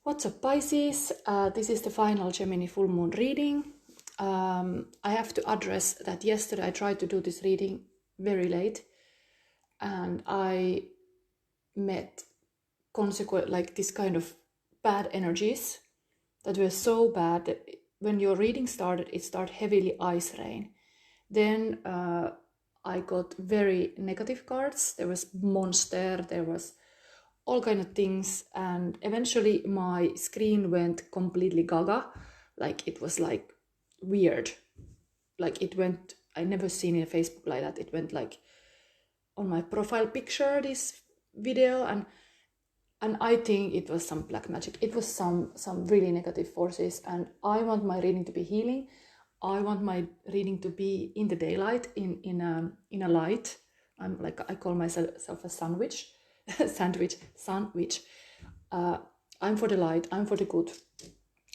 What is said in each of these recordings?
What's up, Pisces? This is the final Gemini full moon reading. I have to address that yesterday I tried to do this reading very late and I met like this kind of bad energies that were so bad that when your reading started, it started heavily ice rain. Then I got very negative cards. There was monster, there was all kind of things, and eventually my screen went completely gaga. Like it was like weird. Like it went, I never seen in Facebook like that. It went like on my profile picture, this video, and I think it was some black magic. It was some really negative forces, and I want my reading to be healing. I want my reading to be in the daylight, in a light. I'm like, I call myself a sandwich. sandwich. I'm for the light, I'm for the good,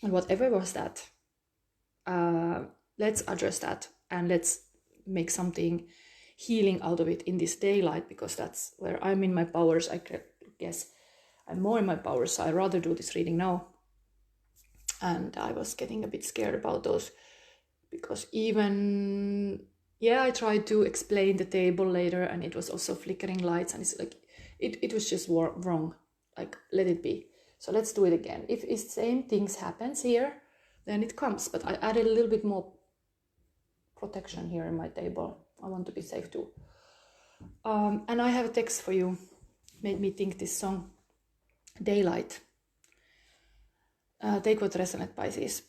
and whatever was that, let's address that and let's make something healing out of it in this daylight, because that's where I'm in my powers. I guess I'm more in my powers, so I rather do this reading now. And I was getting a bit scared about those, because even I tried to explain the table later and it was also flickering lights, and it's like it was just wrong. Like, let it be. So let's do it again. If same things happens here, then it comes. But I added a little bit more protection here in my table. I want to be safe too. And I have a text for you. Made me think this song, Daylight. Take what resonates, Pisces.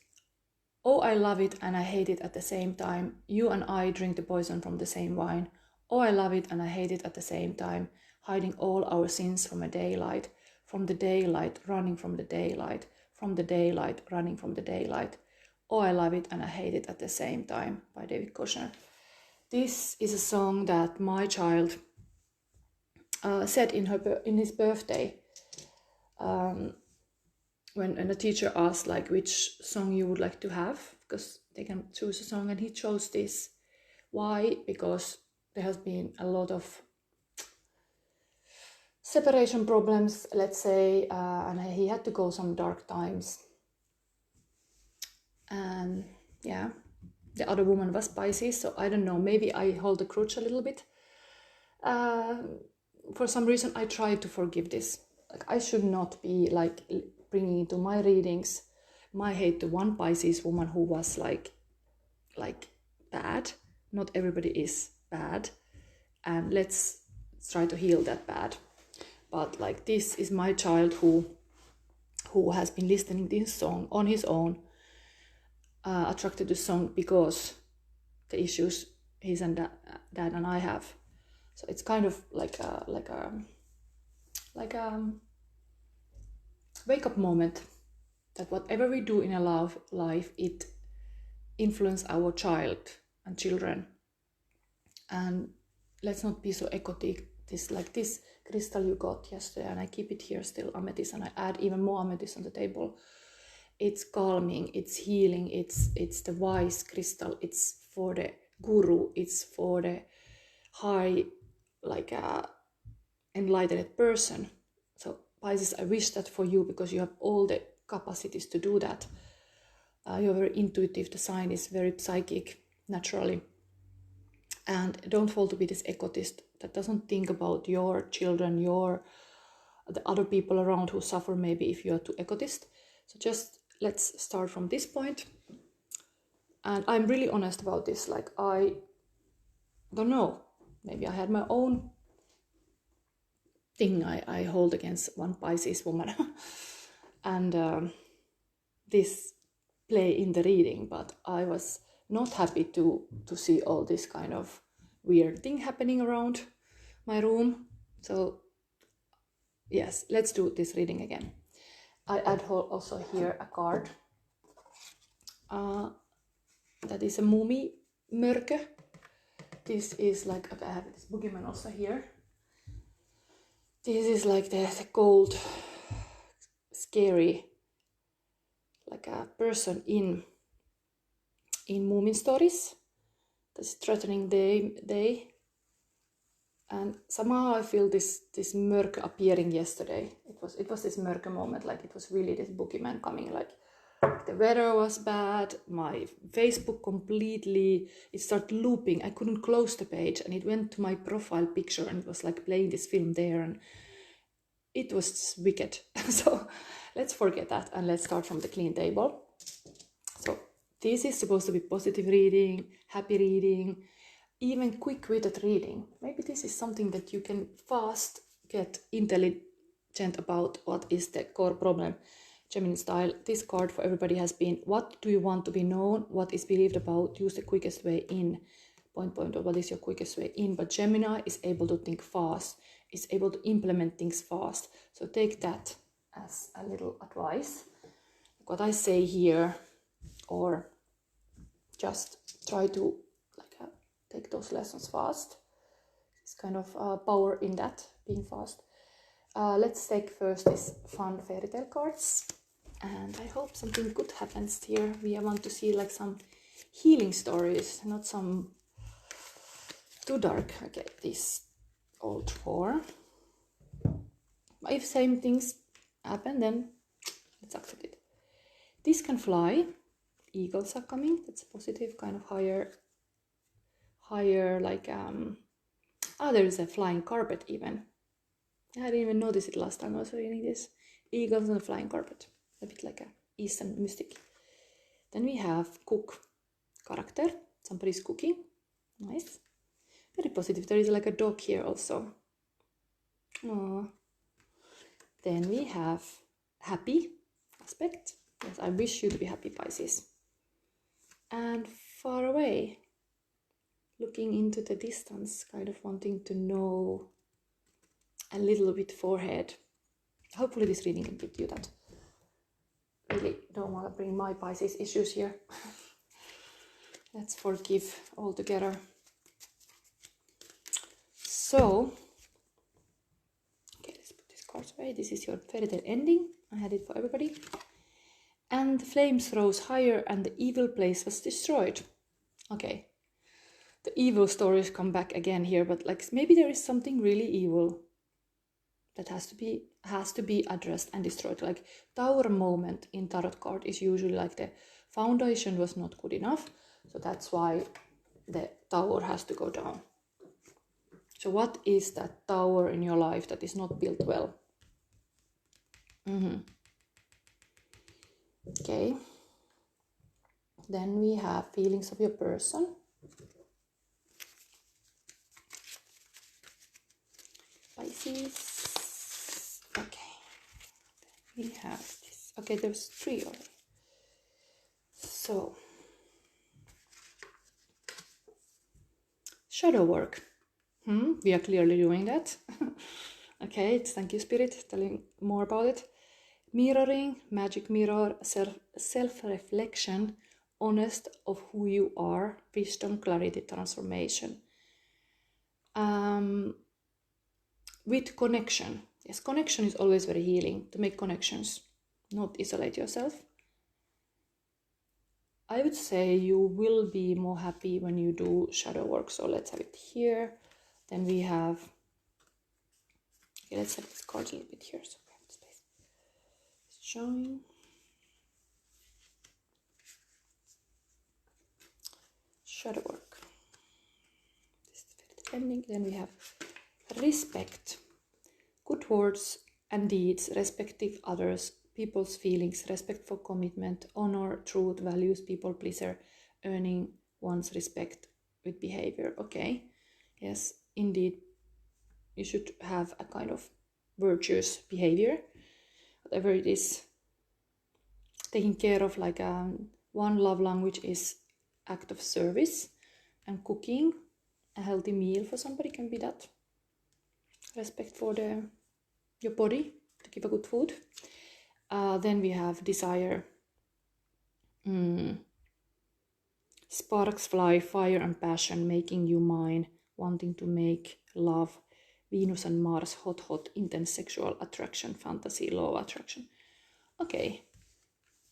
Oh, I love it and I hate it at the same time. You and I drink the poison from the same wine. Oh, I love it and I hate it at the same time. Hiding all our sins from the daylight, running from the daylight, running from the daylight. Oh, I love it and I hate it at the same time, by David Kushner. This is a song that my child said in his birthday, when a teacher asked like which song you would like to have, because they can choose a song, and he chose this. Why? Because there has been a lot of separation problems, let's say, and he had to go some dark times. And yeah, the other woman was Pisces, so I don't know, maybe I hold the crutch a little bit. For some reason I try to forgive this. Like, I should not be like bringing into my readings my hate to one Pisces woman who was like bad. Not everybody is bad, and let's try to heal that bad. But like, this is my child who has been listening to this song on his own, attracted to the song because the issues his and dad and I have. So it's kind of like a wake up moment, that whatever we do in our life, it influences our child and children. And let's not be so egotic. This crystal you got yesterday, and I keep it here still, amethyst, and I add even more amethyst on the table. It's calming, it's healing, it's the wise crystal, it's for the guru, it's for the high, like enlightened person. So Pisces, I wish that for you, because you have all the capacities to do that. You're very intuitive, the sign is very psychic naturally. And don't fall to be this egotist that doesn't think about your children, the other people around who suffer maybe if you are too egotist. So just let's start from this point. And I'm really honest about this. Like, I don't know, maybe I had my own thing I hold against one Pisces woman. And this play in the reading, but I was not happy to see all this kind of weird thing happening around my room. So yes, let's do this reading again. I add also here a card that is a Mummy Mörke. This is like, okay, I have this boogeyman also here. This is like the cold, scary, like a person in Moomin stories that's threatening day. And somehow I feel this murk appearing yesterday. It was this mörker moment, like it was really this boogeyman coming, like the weather was bad, my Facebook completely, it started looping, I couldn't close the page, and it went to my profile picture and it was like playing this film there, and it was just wicked. So let's forget that and let's start from the clean table. So this is supposed to be positive reading, happy reading, even quick-witted reading. Maybe this is something that you can fast get intelligent about. What is the core problem? Gemini style. This card for everybody has been, what do you want to be known? What is believed about? Use the quickest way in. Point, what is your quickest way in? But Gemini is able to think fast, is able to implement things fast. So take that as a little advice. What I say here, or just try to take those lessons fast. It's kind of power in that, being fast. Let's take first these fun fairy tale cards. And I hope something good happens here. We want to see like some healing stories, not some too dark. Okay, this old 4. If same things happen, then let's accept it. This can fly. Eagles are coming. That's positive, kind of higher like there is a flying carpet even. I didn't even notice it last time I was reading this. Eagles on a flying carpet, a bit like a Eastern mystic. Then we have cook character. Somebody's cooking. Nice, very positive. There is like a dog here also. Aww. Then we have happy aspect. Yes, I wish you to be happy, Pisces. And far away, looking into the distance, kind of wanting to know a little bit forehead. Hopefully this reading can give you that. Really don't want to bring my Pisces issues here. Let's forgive altogether. So, okay, let's put these cards away. This is your fairy tale ending. I had it for everybody. And the flames rose higher and the evil place was destroyed. Okay. The evil stories come back again here, but like maybe there is something really evil that has to be addressed and destroyed. Like Tower moment in tarot card is usually like the foundation was not good enough, so that's why the tower has to go down. So what is that tower in your life that is not built well? Okay. Then we have feelings of your person. Pisces. Okay. Then we have this. Okay, there's 3 already. So, shadow work. We are clearly doing that. Okay, thank you, Spirit, telling more about it. Mirroring, magic mirror, self-reflection, honest of who you are, wisdom, clarity, transformation. With connection. Yes, connection is always very healing, to make connections, not isolate yourself. I would say you will be more happy when you do shadow work. So let's have it here. Then we have, okay, let's have this card a little bit here so we have space. It's showing. Shadow work. This is the ending. Then we have respect. Good words and deeds, respecting others, people's feelings, respect for commitment, honor, truth, values, people pleaser, earning one's respect with behavior. Okay, yes, indeed, you should have a kind of virtuous behavior, whatever it is. Taking care of, like, one love language is act of service, and cooking a healthy meal for somebody can be that. Respect for your body, to give a good food. Then we have desire. Sparks fly, fire and passion, making you mine, wanting to make love. Venus and Mars, hot, intense sexual attraction, fantasy, law of attraction. Okay.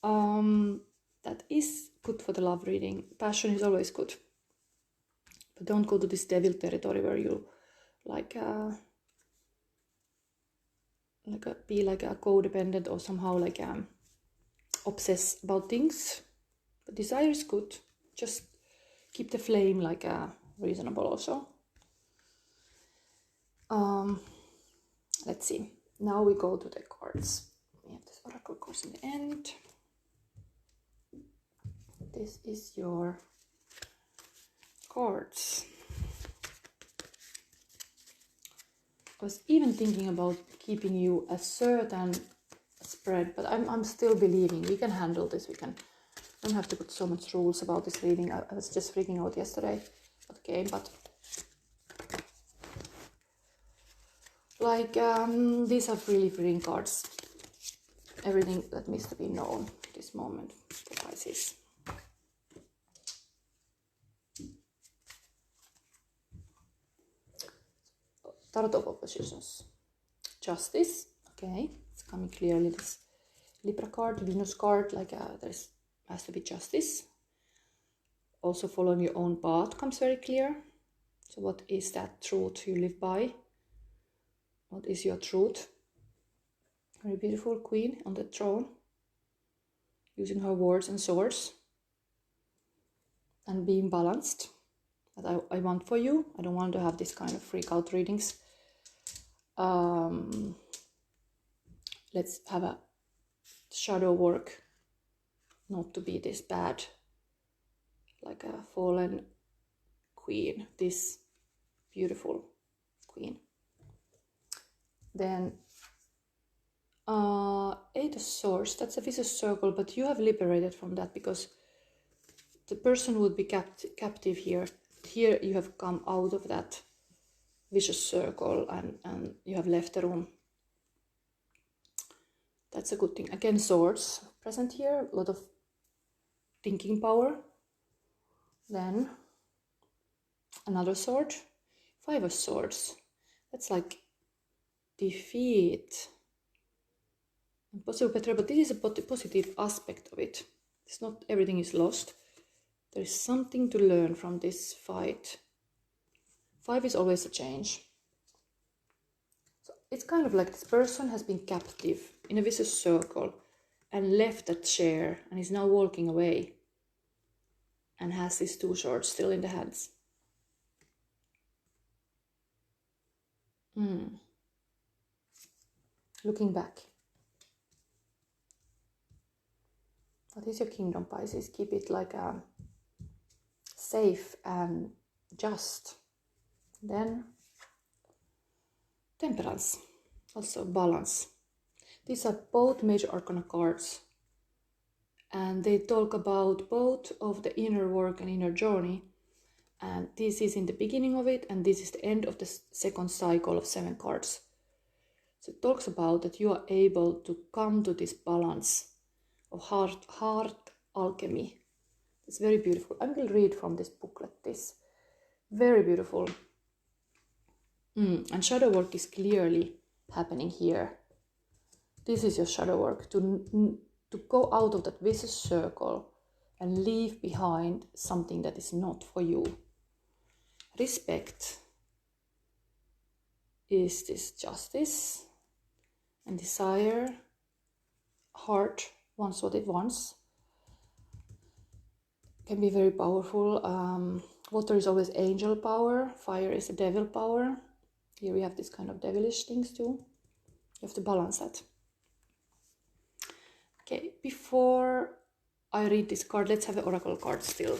That is good for the love reading. Passion is always good. But don't go to this devil territory where you like be like a codependent or somehow like obsess about things. But desire is good. Just keep the flame like reasonable also. Let's see. Now we go to the cards. We have this oracle cards in the end. This is your cards. I was even thinking about keeping you a certain spread, but I'm still believing we can handle this. We don't have to put so much rules about this reading. I was just freaking out yesterday. Okay, but like these are really freeing cards. Everything that needs to be known at this moment for Pisces. Tarot of Oppositions. Justice. Okay, it's coming clearly. This Libra card, Venus card, like there has to be justice. Also following your own path comes very clear. So what is that truth you live by? What is your truth? Very beautiful queen on the throne, using her words and swords and being balanced. That I want for you. I don't want to have this kind of freak out readings. Let's have a shadow work, not to be this bad, like a fallen queen, this beautiful queen. Then 8 of Swords, that's a vicious circle, but you have liberated from that because the person would be captive here. Here you have come out of that vicious circle and you have left the room. That's a good thing. Again, swords present here, a lot of thinking power. Then another sword, 5 of Swords. That's like defeat. Possible better, but this is a positive aspect of it. It's not everything is lost. There is something to learn from this fight. 5 is always a change. So it's kind of like this person has been captive in a vicious circle and left that chair and is now walking away and has these 2 swords still in the hands. Looking back. What is your kingdom, Pisces? Keep it like safe and just. Then Temperance, also balance. These are both major arcana cards and they talk about both of the inner work and inner journey, and this is in the beginning of it and this is the end of the second cycle of 7 cards. So it talks about that you are able to come to this balance of heart alchemy. It's very beautiful. I will read from this booklet, this very beautiful. And shadow work is clearly happening here. This is your shadow work, to go out of that vicious circle and leave behind something that is not for you. Respect is this justice, and desire, heart wants what it wants. Can be very powerful. Water is always angel power, fire is a devil power. Here we have this kind of devilish things too. You have to balance that. Okay, before I read this card, let's have the oracle card still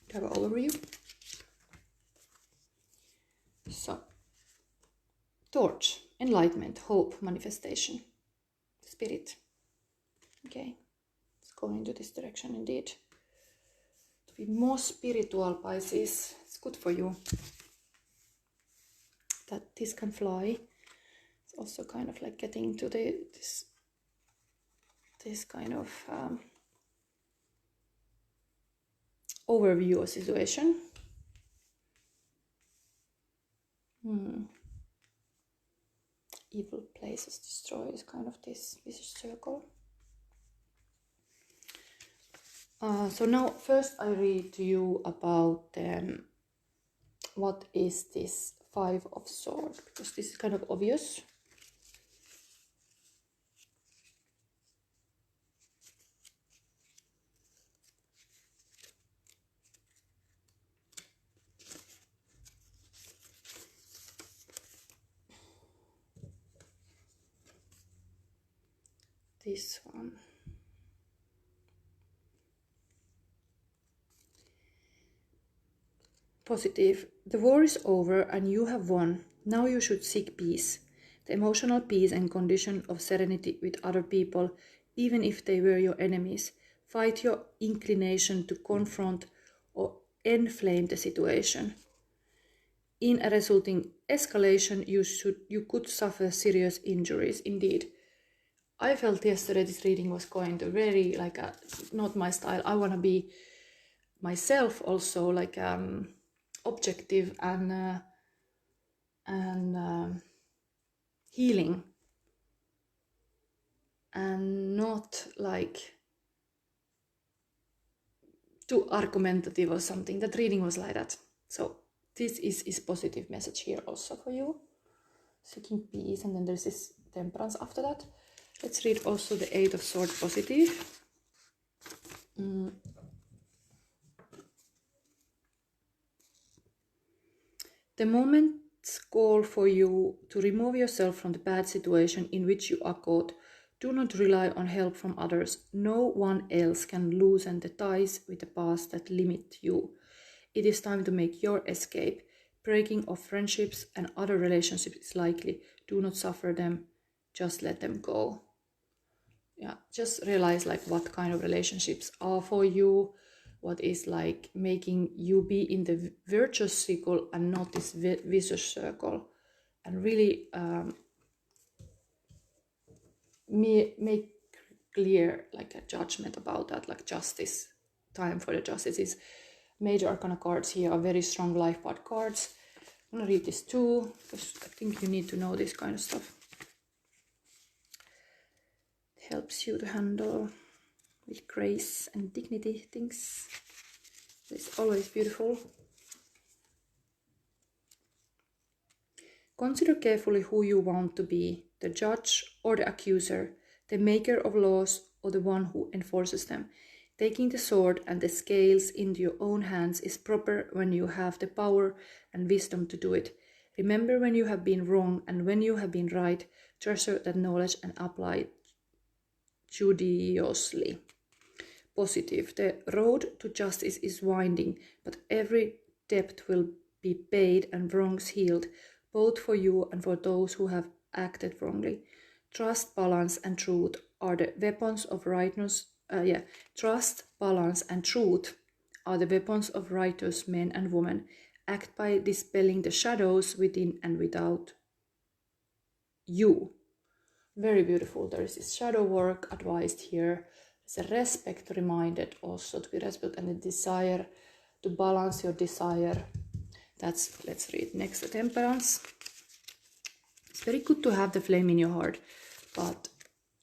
to have an overview. So, Torch, enlightenment, hope, manifestation, spirit. Okay, let's go into this direction indeed. To be more spiritual, Pisces, it's good for you. That this can fly. It's also kind of like getting to this kind of overview of situation. Evil places destroy is kind of this vicious circle. So now first I read to you about what is this 5 of Swords, because this is kind of obvious. this one. Positive. The war is over and you have won. Now you should seek peace. The emotional peace and condition of serenity with other people, even if they were your enemies. Fight your inclination to confront or enflame the situation. In a resulting escalation, you could suffer serious injuries. Indeed. I felt yesterday this reading was going to very not my style. I want to be myself also, like objective and healing, and not like too argumentative or something. That reading was like that. So this is positive message here also for you. Seeking peace, and then there's this temperance after that. Let's read also the Eight of Swords positive. The moments call for you to remove yourself from the bad situation in which you are caught. Do not rely on help from others. No one else can loosen the ties with the past that limit you. It is time to make your escape. Breaking of friendships and other relationships is likely. Do not suffer them. Just let them go. Yeah, just realize like what kind of relationships are for you. What is like making you be in the virtuous circle and not this vicious circle. And really make clear like a judgment about that, like justice. Time for the justice. Is major arcana cards here are very strong life path cards. I'm gonna read this too, because I think you need to know this kind of stuff. It helps you to handle with grace and dignity things. It's always beautiful. Consider carefully who you want to be, the judge or the accuser, the maker of laws or the one who enforces them. Taking the sword and the scales into your own hands is proper when you have the power and wisdom to do it. Remember when you have been wrong, and when you have been right, treasure that knowledge and apply it judiciously. Positive. The road to justice is winding, but every debt will be paid and wrongs healed, both for you and for those who have acted wrongly. Trust, balance, and truth are the weapons of righteousness. Trust, balance, and truth are the weapons of righteous men and women. Act by dispelling the shadows within and without you. Very beautiful. There is this shadow work advised here. There's a respect reminded also to be respect, and a desire to balance your desire. Let's read next, the temperance. It's very good to have the flame in your heart, but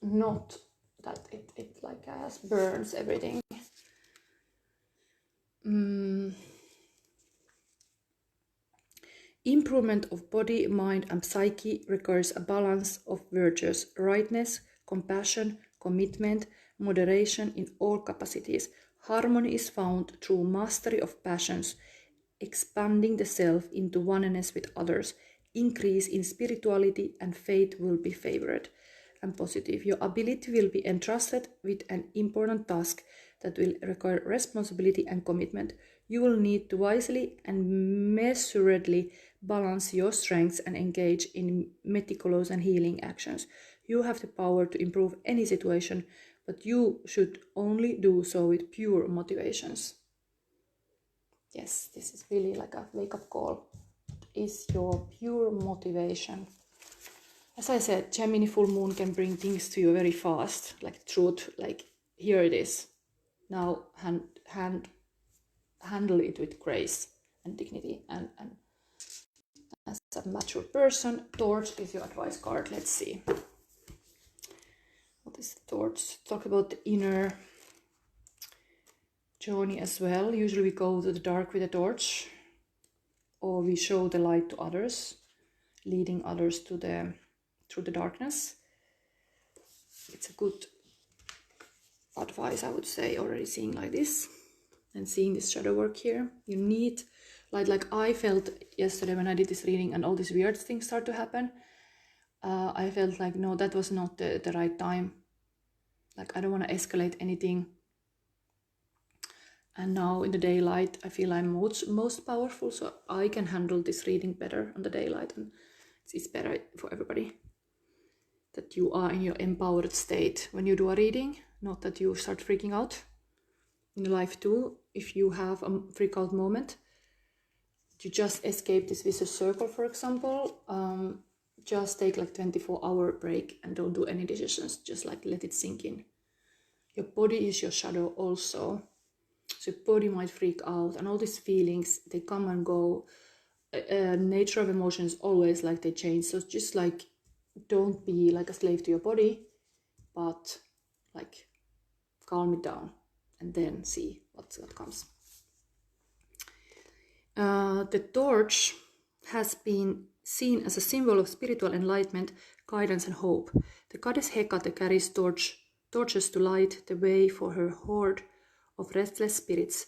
not that it like burns everything. Improvement of body, mind, and psyche requires a balance of virtues: rightness, compassion, commitment, moderation in all capacities. Harmony is found through mastery of passions, expanding the self into oneness with others. Increase in spirituality and faith will be favored. And positive. Your ability will be entrusted with an important task that will require responsibility and commitment. You will need to wisely and measuredly balance your strengths and engage in meticulous and healing actions. You have the power to improve any situation, but you should only do so with pure motivations. Yes, this is really like a wake-up call. What is your pure motivation? As I said, Gemini full moon can bring things to you very fast, like truth, like here it is. Now handle it with grace and dignity, and as a mature person. Torch is your advice card. Let's see. What is the torch? Talk about the inner journey as well. Usually we go to the dark with a torch, or we show the light to others, leading others through the darkness. It's a good advice, I would say, already seeing like this and seeing this shadow work here. You need, like I felt yesterday when I did this reading and all these weird things start to happen. I felt like, no, that was not the right time. Like, I don't want to escalate anything. And now in the daylight, I feel I'm most powerful, so I can handle this reading better on the daylight, and it's better for everybody that you are in your empowered state when you do a reading, not that you start freaking out. In life too, if you have a freak out moment, you just escape this vicious circle, for example, just take like 24-hour break and don't do any decisions, just like let it sink in. Your body is your shadow also. So your body might freak out, and all these feelings, they come and go. Nature of emotions always like they change. So just like, don't be like a slave to your body, but like calm it down and then see what comes. The torch has been seen as a symbol of spiritual enlightenment, guidance and hope. The goddess Hecate carries torches to light the way for her horde of restless spirits.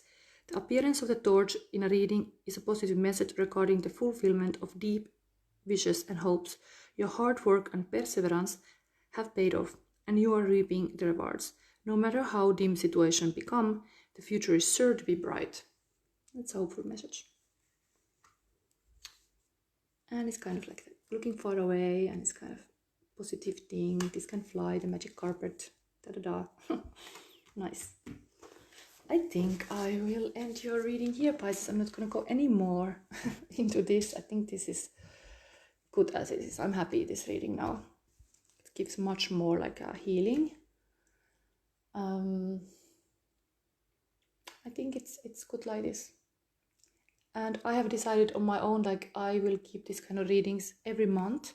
The appearance of the torch in a reading is a positive message regarding the fulfillment of deep wishes and hopes. Your hard work and perseverance have paid off, and you are reaping the rewards. No matter how dim situation become, the future is sure to be bright. That's a hopeful message. And it's kind of like looking far away, and it's kind of positive thing. This can fly, the magic carpet. Da-da-da. Nice. I think I will end your reading here, Pisces. I'm not going to go any more into this. I think this is good as it is. I'm happy this reading now. It gives much more like a healing. I think it's good like this. And I have decided on my own, like I will keep this kind of readings every month,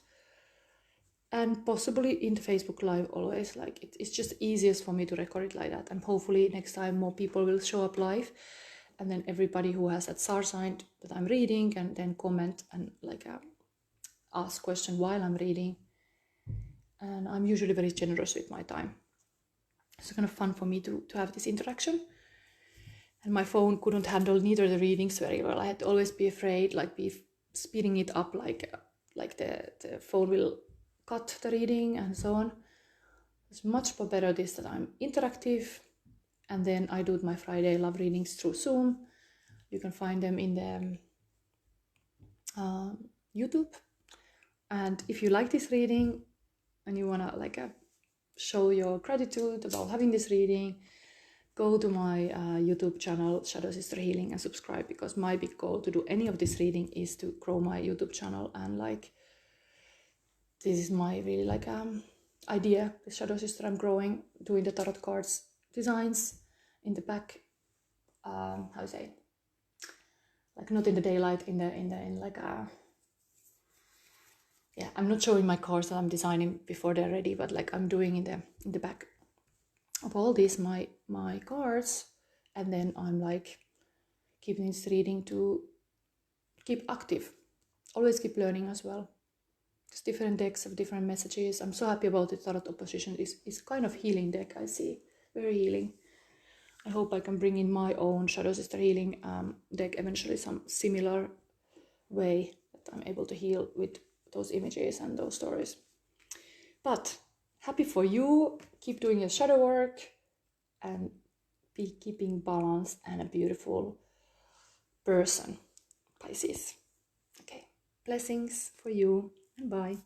and possibly in the Facebook Live always. Like it's just easiest for me to record it like that, and hopefully next time more people will show up live, and then everybody who has that star sign that I'm reading can then comment and like ask question while I'm reading. And I'm usually very generous with my time. It's kind of fun for me to have this interaction. And my phone couldn't handle neither the readings very well. I had to always be afraid, like be speeding it up, like the phone will cut the reading and so on. It's much more better this that I'm interactive, and then I do my Friday love readings through Zoom. You can find them in the YouTube. And if you like this reading and you wanna like show your gratitude about having this reading, go to my YouTube channel, ShadowSisterHealing, and subscribe, because my big goal to do any of this reading is to grow my YouTube channel. And like, this is my really like idea, the Shadow Sister. I'm growing, doing the tarot cards designs in the back, how to say, like not in the daylight, in like yeah, I'm not showing my cards that I'm designing before they're ready, but like I'm doing in the back of all these my cards, and then I'm like keeping this reading to keep active, always keep learning as well. Just different decks of different messages. I'm so happy about the tarot opposition. It's kind of healing deck, I see, very healing. I hope I can bring in my own Shadow Sister Healing deck eventually, some similar way that I'm able to heal with those images and those stories. But happy for you. Keep doing your shadow work and be keeping balanced and a beautiful person, Pisces. Okay, blessings for you and bye.